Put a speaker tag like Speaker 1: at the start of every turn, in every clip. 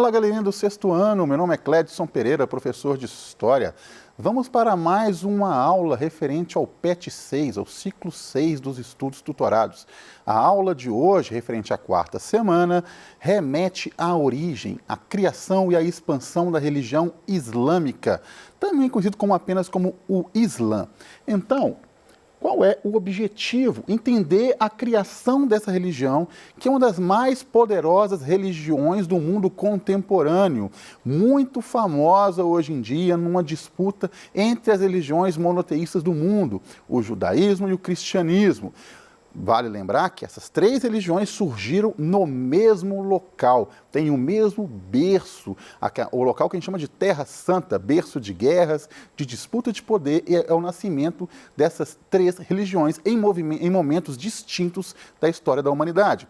Speaker 1: Fala, galerinha do sexto ano, meu nome é Clédson Pereira, professor de História. Vamos para mais uma aula referente ao PET 6, ao ciclo 6 dos estudos tutorados. A aula de hoje, referente à quarta semana, remete à origem, à criação e à expansão da religião islâmica, também conhecido apenas como o Islã. Então, qual é o objetivo? Entender a criação dessa religião, que é uma das mais poderosas religiões do mundo contemporâneo, muito famosa hoje em dia numa disputa entre as religiões monoteístas do mundo, o judaísmo e o cristianismo. Vale lembrar que essas três religiões surgiram no mesmo local, têm o mesmo berço, o local que a gente chama de Terra Santa, berço de guerras, de disputa de poder, e é o nascimento dessas três religiões em momentos distintos da história da humanidade.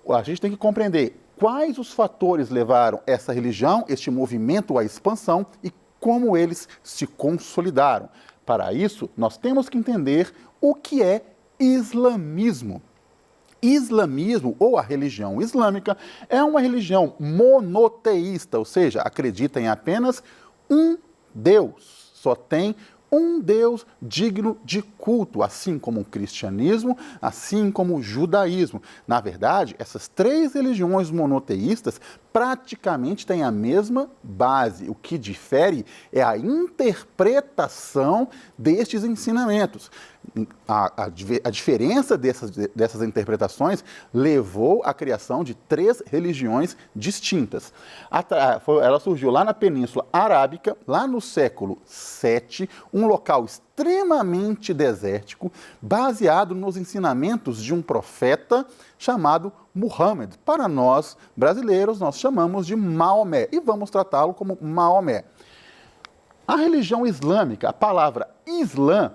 Speaker 1: A gente tem que compreender quais os fatores levaram essa religião, este movimento à expansão e como eles se consolidaram. Para isso, nós temos que entender o que é islamismo. Islamismo, ou a religião islâmica, é uma religião monoteísta, ou seja, acredita em apenas um Deus. Só tem um Deus digno de culto, assim como o cristianismo, assim como o judaísmo. Na verdade, essas três religiões monoteístas praticamente têm a mesma base. O que difere é a interpretação destes ensinamentos. A diferença dessas interpretações levou à criação de três religiões distintas. Ela surgiu lá na Península Arábica, lá no século VII, um local extremamente desértico, baseado nos ensinamentos de um profeta chamado Muhammad. Para nós, brasileiros, nós chamamos de Maomé e vamos tratá-lo como Maomé. A religião islâmica, a palavra Islã,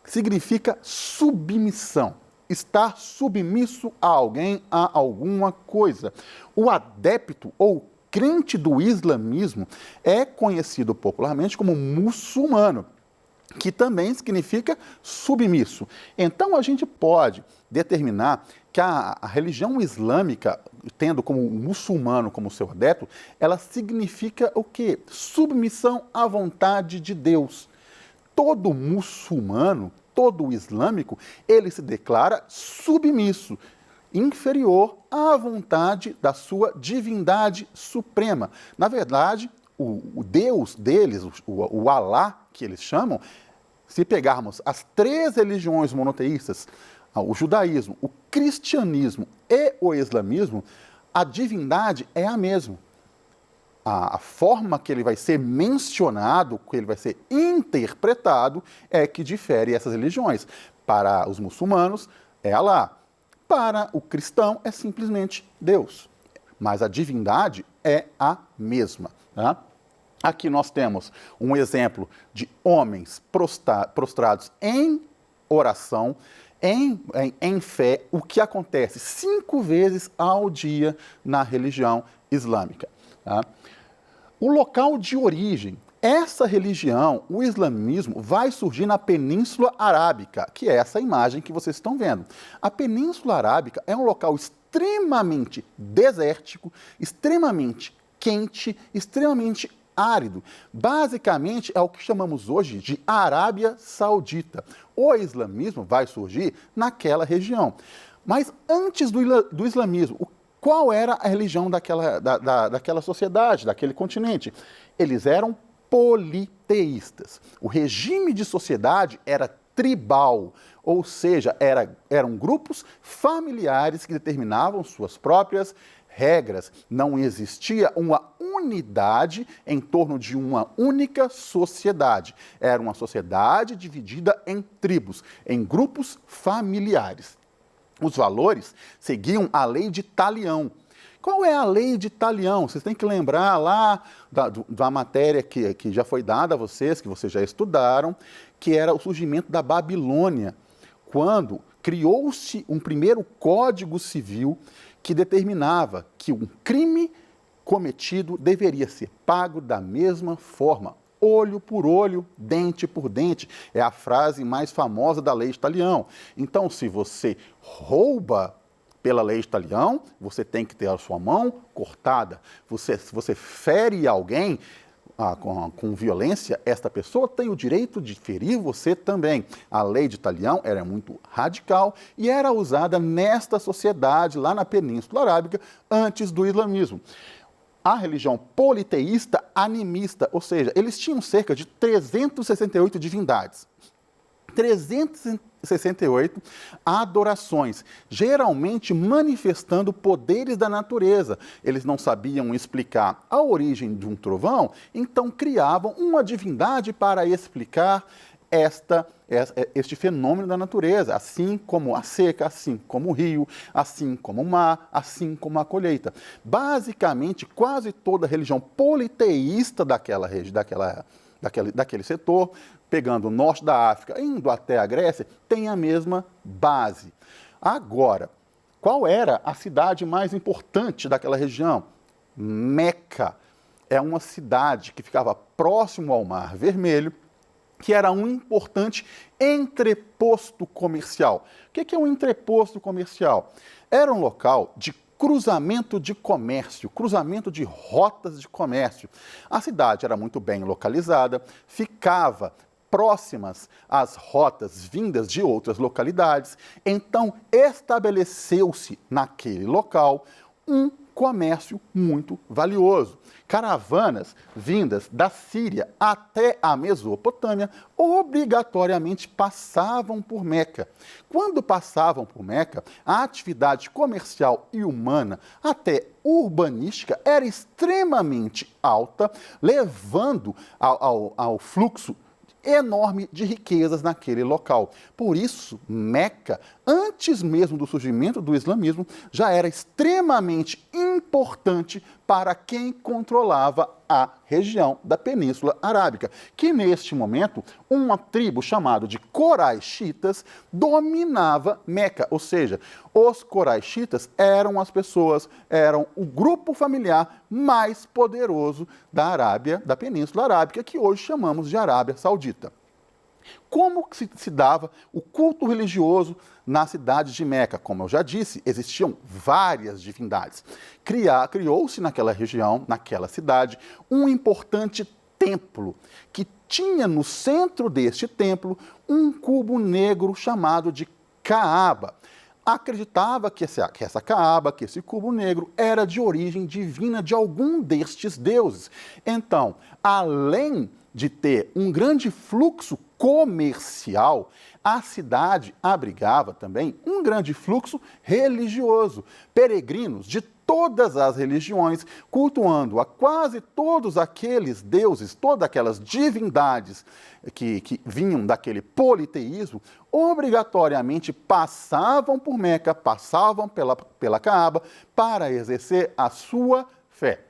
Speaker 1: significa submissão, estar submisso a alguém, a alguma coisa. O adepto ou crente do islamismo é conhecido popularmente como muçulmano, que também significa submisso. Então a gente pode determinar que a religião islâmica, tendo como muçulmano como seu adepto, ela significa o quê? Submissão à vontade de Deus. Todo muçulmano, todo islâmico, ele se declara submisso, inferior à vontade da sua divindade suprema. Na verdade, o Deus deles, o Alá, que eles chamam, se pegarmos as três religiões monoteístas, o judaísmo, o cristianismo e o islamismo, a divindade é a mesma. A forma que ele vai ser mencionado, que ele vai ser interpretado, é que difere essas religiões. Para os muçulmanos, é Alá. Para o cristão, é simplesmente Deus. Mas a divindade é a mesma. Tá? Aqui nós temos um exemplo de homens prostrados em oração, em fé, o que acontece 5 vezes ao dia na religião islâmica. Tá? O local de origem, essa religião, o islamismo, vai surgir na Península Arábica, que é essa imagem que vocês estão vendo. A Península Arábica é um local extremamente desértico, extremamente quente, extremamente árido. Basicamente é o que chamamos hoje de Arábia Saudita. O islamismo vai surgir naquela região. Mas antes do islamismo, qual era a religião daquela sociedade, daquele continente? Eles eram politeístas. O regime de sociedade era tribal, ou seja, eram grupos familiares que determinavam suas próprias regras. Não existia uma unidade em torno de uma única sociedade. Era uma sociedade dividida em tribos, em grupos familiares. Os valores seguiam a lei de Talião. Qual é a lei de Talião? Vocês têm que lembrar lá da matéria que já foi dada a vocês, que vocês já estudaram, que era o surgimento da Babilônia, quando criou-se um primeiro código civil que determinava que um crime cometido deveria ser pago da mesma forma. Olho por olho, dente por dente, é a frase mais famosa da lei de Talião. Então, se você rouba Pela lei de Talião, você tem que ter a sua mão cortada. Se você fere alguém com violência, esta pessoa tem o direito de ferir você também. A lei de Talião era muito radical e era usada nesta sociedade, lá na Península Arábica, antes do islamismo. A religião politeísta animista, ou seja, eles tinham cerca de 368 divindades. 368 adorações, geralmente manifestando poderes da natureza. Eles não sabiam explicar a origem de um trovão, então criavam uma divindade para explicar este fenômeno da natureza, assim como a seca, assim como o rio, assim como o mar, assim como a colheita. Basicamente, quase toda religião politeísta daquele setor, pegando o norte da África, indo até a Grécia, tem a mesma base. Agora, qual era a cidade mais importante daquela região? Meca. É uma cidade que ficava próximo ao Mar Vermelho, que era um importante entreposto comercial. O que é um entreposto comercial? Era um local de cruzamento de comércio, cruzamento de rotas de comércio. A cidade era muito bem localizada, ficava próximas às rotas vindas de outras localidades, então estabeleceu-se naquele local um comércio muito valioso. Caravanas vindas da Síria até a Mesopotâmia obrigatoriamente passavam por Meca. Quando passavam por Meca, a atividade comercial e humana, até urbanística, era extremamente alta, levando ao fluxo enorme de riquezas naquele local. Por isso, Meca, antes mesmo do surgimento do islamismo, já era extremamente importante para quem controlava a região da Península Arábica, que neste momento, uma tribo chamada de Coraixitas dominava Meca, ou seja, os Coraixitas eram o grupo familiar mais poderoso da Arábia, da Península Arábica, que hoje chamamos de Arábia Saudita. Como se dava o culto religioso na cidade de Meca? Como eu já disse, existiam várias divindades. Criou-se naquela região, naquela cidade, um importante templo, que tinha no centro deste templo um cubo negro chamado de Caaba. Acreditava que essa Caaba, que esse cubo negro, era de origem divina de algum destes deuses. Então, além de ter um grande fluxo comercial, a cidade abrigava também um grande fluxo religioso. Peregrinos de todas as religiões, cultuando a quase todos aqueles deuses, todas aquelas divindades que vinham daquele politeísmo, obrigatoriamente passavam por Meca, passavam pela Caaba para exercer a sua fé.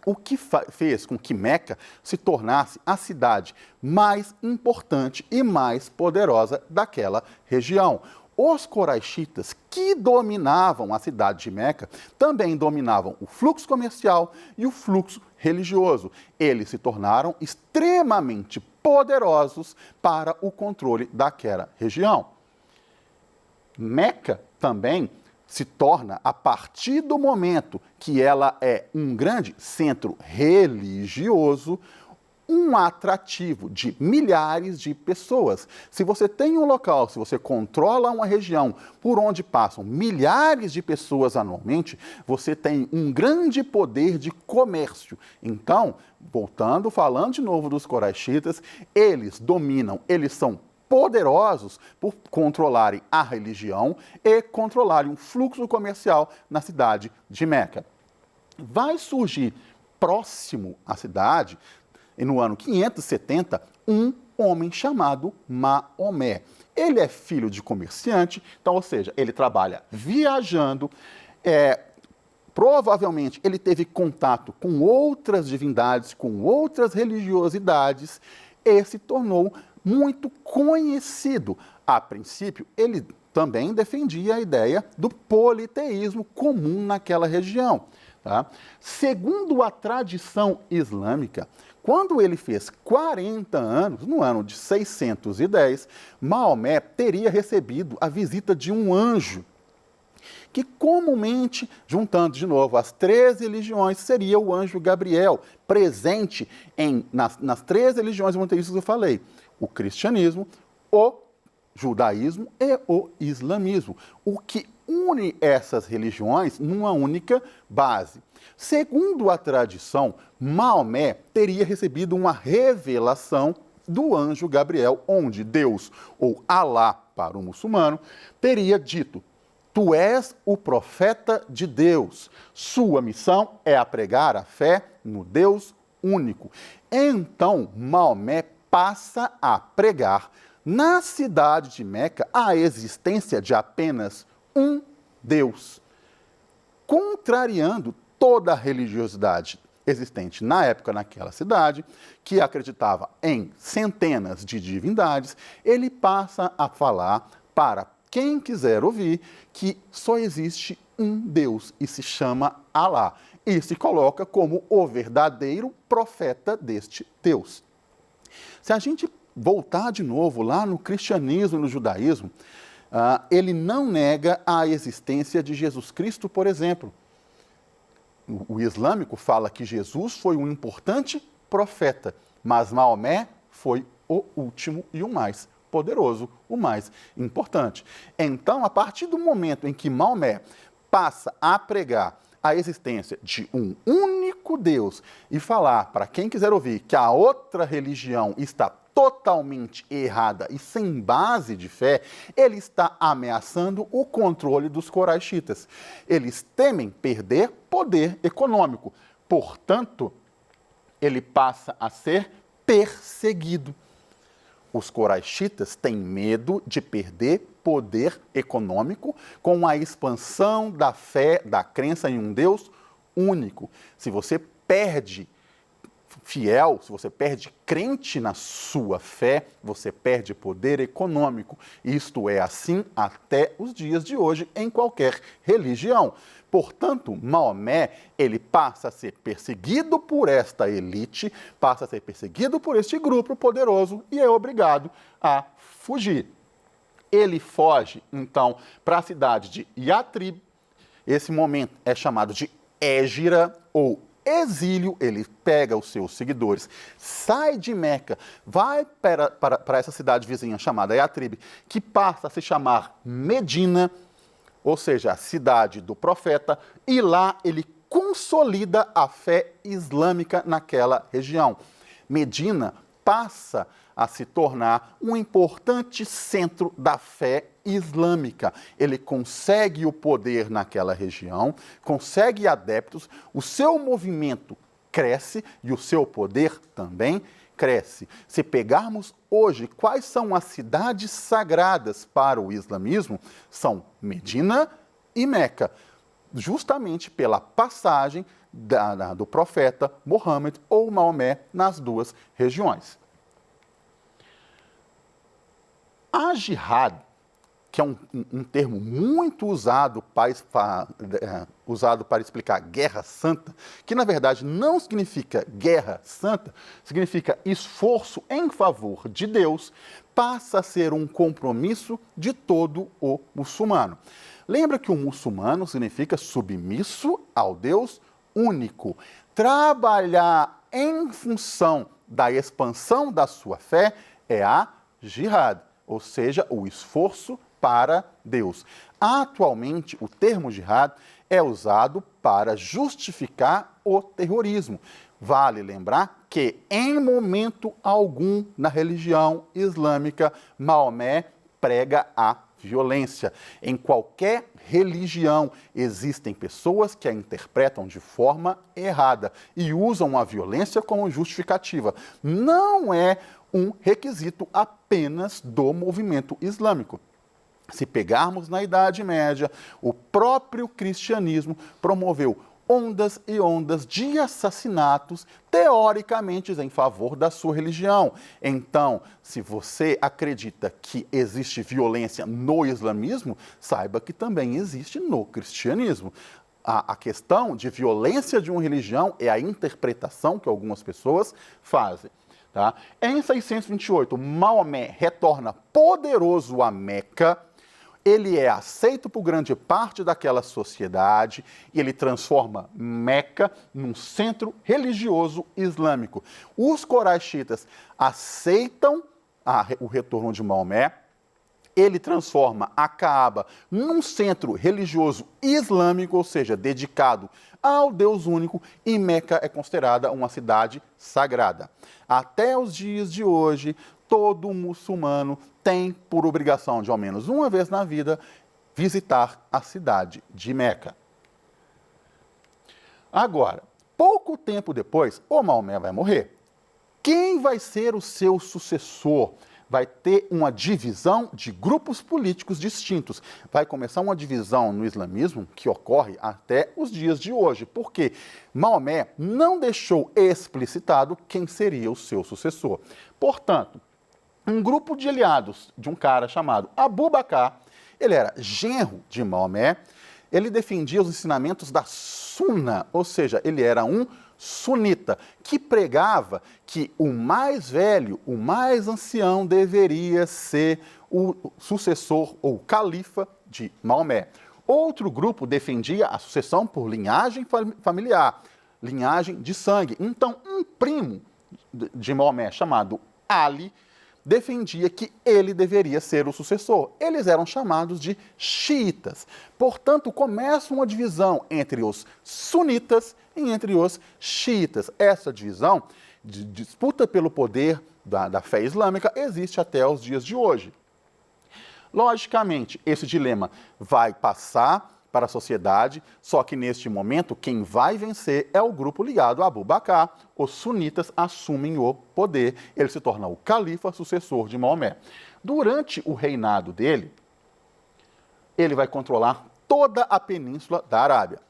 Speaker 1: O que fez com que Meca se tornasse a cidade mais importante e mais poderosa daquela região. Os Coraixitas, que dominavam a cidade de Meca, também dominavam o fluxo comercial e o fluxo religioso. Eles se tornaram extremamente poderosos para o controle daquela região. Meca também se torna, a partir do momento que ela é um grande centro religioso, um atrativo de milhares de pessoas. Se você tem um local, se você controla uma região por onde passam milhares de pessoas anualmente, você tem um grande poder de comércio. Então, falando de novo dos Coraixitas, eles dominam, eles são poderosos por controlarem a religião e controlarem o fluxo comercial na cidade de Meca. Vai surgir próximo à cidade, no ano 570, um homem chamado Maomé. Ele é filho de comerciante, então, ou seja, ele trabalha viajando, provavelmente ele teve contato com outras divindades, com outras religiosidades, e se tornou muito conhecido. A princípio, ele também defendia a ideia do politeísmo comum naquela região. Tá? Segundo a tradição islâmica, quando ele fez 40 anos, no ano de 610, Maomé teria recebido a visita de um anjo que comumente, juntando de novo as 13 religiões, seria o anjo Gabriel, presente nas 13 religiões monoteístas que eu falei: o cristianismo, o judaísmo e o islamismo, o que une essas religiões numa única base. Segundo a tradição, Maomé teria recebido uma revelação do anjo Gabriel, onde Deus, ou Alá para o muçulmano, teria dito: tu és o profeta de Deus, sua missão é a pregar a fé no Deus único. Então, Maomé passa a pregar na cidade de Meca a existência de apenas um Deus, contrariando toda a religiosidade existente na época naquela cidade, que acreditava em centenas de divindades. Ele passa a falar para quem quiser ouvir que só existe um Deus e se chama Alá, e se coloca como o verdadeiro profeta deste Deus. Se a gente voltar de novo lá no cristianismo e no judaísmo, ele não nega a existência de Jesus Cristo, por exemplo. O islâmico fala que Jesus foi um importante profeta, mas Maomé foi o último e o mais poderoso, o mais importante. Então, a partir do momento em que Maomé passa a pregar a existência de um único Deus e falar para quem quiser ouvir que a outra religião está totalmente errada e sem base de fé, ele está ameaçando o controle dos coraixitas. Eles temem perder poder econômico. Portanto, ele passa a ser perseguido. Os coraixitas têm medo de perder poder econômico com a expansão da fé, da crença em um Deus único. Se você perde fiel, se você perde crente na sua fé, você perde poder econômico. Isto é assim até os dias de hoje em qualquer religião. Portanto, Maomé, ele passa a ser perseguido por esta elite, passa a ser perseguido por este grupo poderoso e é obrigado a fugir. Ele foge, então, para a cidade de Yatrib. Esse momento é chamado de Hégira ou exílio. Ele pega os seus seguidores, sai de Meca, vai para essa cidade vizinha chamada Yatrib, que passa a se chamar Medina, ou seja, a cidade do profeta, e lá ele consolida a fé islâmica naquela região. Medina passa a se tornar um importante centro da fé islâmica. Ele consegue o poder naquela região, consegue adeptos, o seu movimento cresce e o seu poder também cresce. Se pegarmos hoje quais são as cidades sagradas para o islamismo, são Medina e Meca, justamente pela passagem do profeta Muhammad ou Maomé nas duas regiões. A jihad, que é um termo muito usado para explicar guerra santa, que na verdade não significa guerra santa, significa esforço em favor de Deus, passa a ser um compromisso de todo o muçulmano. Lembra que o muçulmano significa submisso ao Deus único. Trabalhar em função da expansão da sua fé é a jihad, ou seja, o esforço para Deus. Atualmente, o termo jihad é usado para justificar o terrorismo. Vale lembrar que, em momento algum na religião islâmica, Maomé prega a violência. Em qualquer religião existem pessoas que a interpretam de forma errada e usam a violência como justificativa. Não é um requisito apenas do movimento islâmico. Se pegarmos na Idade Média, o próprio cristianismo promoveu ondas e ondas de assassinatos, teoricamente em favor da sua religião. Então, se você acredita que existe violência no islamismo, saiba que também existe no cristianismo. A questão de violência de uma religião é a interpretação que algumas pessoas fazem. Tá? Em 628, Maomé retorna poderoso a Meca. ele é aceito por grande parte daquela sociedade e ele transforma Meca num centro religioso islâmico. Os coraxitas aceitam o retorno de Maomé, ele transforma a Caaba num centro religioso islâmico, ou seja, dedicado ao Deus único, e Meca é considerada uma cidade sagrada. Até os dias de hoje, todo muçulmano tem por obrigação de, ao menos uma vez na vida, visitar a cidade de Meca. Agora, pouco tempo depois, o Maomé vai morrer. Quem vai ser o seu sucessor? Vai ter uma divisão de grupos políticos distintos. Vai começar uma divisão no islamismo que ocorre até os dias de hoje, porque Maomé não deixou explicitado quem seria o seu sucessor. Portanto, um grupo de aliados de um cara chamado Abu Bakr, ele era genro de Maomé, ele defendia os ensinamentos da Sunna, ou seja, ele era um sunita, que pregava que o mais velho, o mais ancião, deveria ser o sucessor ou califa de Maomé. Outro grupo defendia a sucessão por linhagem familiar, linhagem de sangue. Então, um primo de Maomé, chamado Ali, defendia que ele deveria ser o sucessor. Eles eram chamados de xiitas. Portanto, começa uma divisão entre os sunitas e entre os xiitas. Essa divisão, de disputa pelo poder da fé islâmica, existe até os dias de hoje. Logicamente, esse dilema vai passar para a sociedade, só que neste momento quem vai vencer é o grupo ligado a Abu Bakr. Os sunitas assumem o poder, ele se torna o califa, sucessor de Maomé. Durante o reinado dele, ele vai controlar toda a península da Arábia.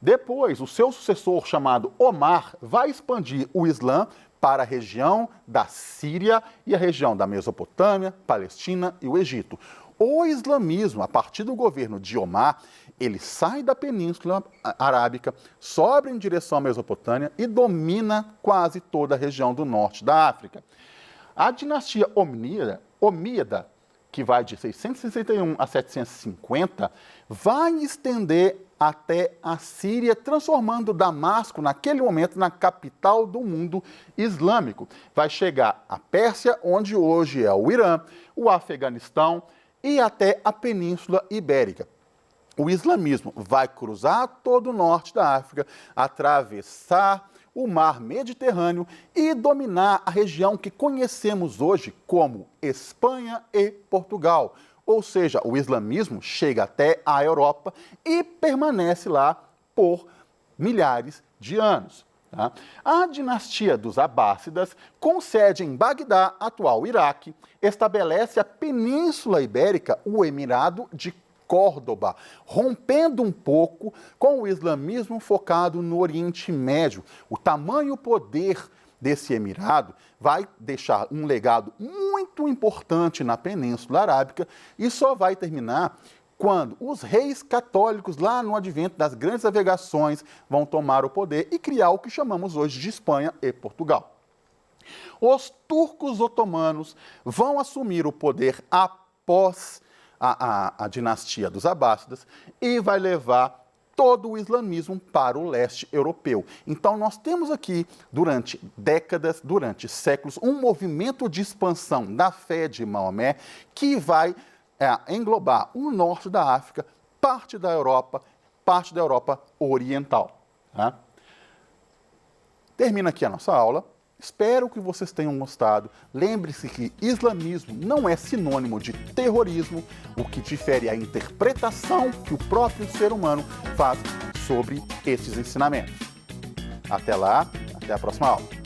Speaker 1: Depois, o seu sucessor, chamado Omar, vai expandir o Islã para a região da Síria e a região da Mesopotâmia, Palestina e o Egito. O islamismo, a partir do governo de Omar, ele sai da Península Arábica, sobe em direção à Mesopotâmia e domina quase toda a região do norte da África. A dinastia Omíada, que vai de 661 a 750, vai estender até a Síria, transformando Damasco, naquele momento, na capital do mundo islâmico. Vai chegar à Pérsia, onde hoje é o Irã, o Afeganistão e até a Península Ibérica. O islamismo vai cruzar todo o norte da África, atravessar o mar Mediterrâneo e dominar a região que conhecemos hoje como Espanha e Portugal. Ou seja, o islamismo chega até a Europa e permanece lá por milhares de anos. Tá? A dinastia dos Abássidas, com sede em Bagdá, atual Iraque, estabelece a Península Ibérica, o Emirado de Córdoba, rompendo um pouco com o islamismo focado no Oriente Médio. O tamanho e o poder desse emirado vai deixar um legado muito importante na Península Arábica e só vai terminar quando os reis católicos, lá no advento das grandes navegações, vão tomar o poder e criar o que chamamos hoje de Espanha e Portugal. Os turcos otomanos vão assumir o poder após a dinastia dos Abássidas e vai levar todo o islamismo para o leste europeu. Então, nós temos aqui, durante décadas, durante séculos, um movimento de expansão da fé de Maomé que vai englobar o norte da África, parte da Europa Oriental. Tá? Termina aqui a nossa aula. Espero que vocês tenham gostado. Lembre-se que islamismo não é sinônimo de terrorismo, o que difere é a interpretação que o próprio ser humano faz sobre esses ensinamentos. Até lá, até a próxima aula.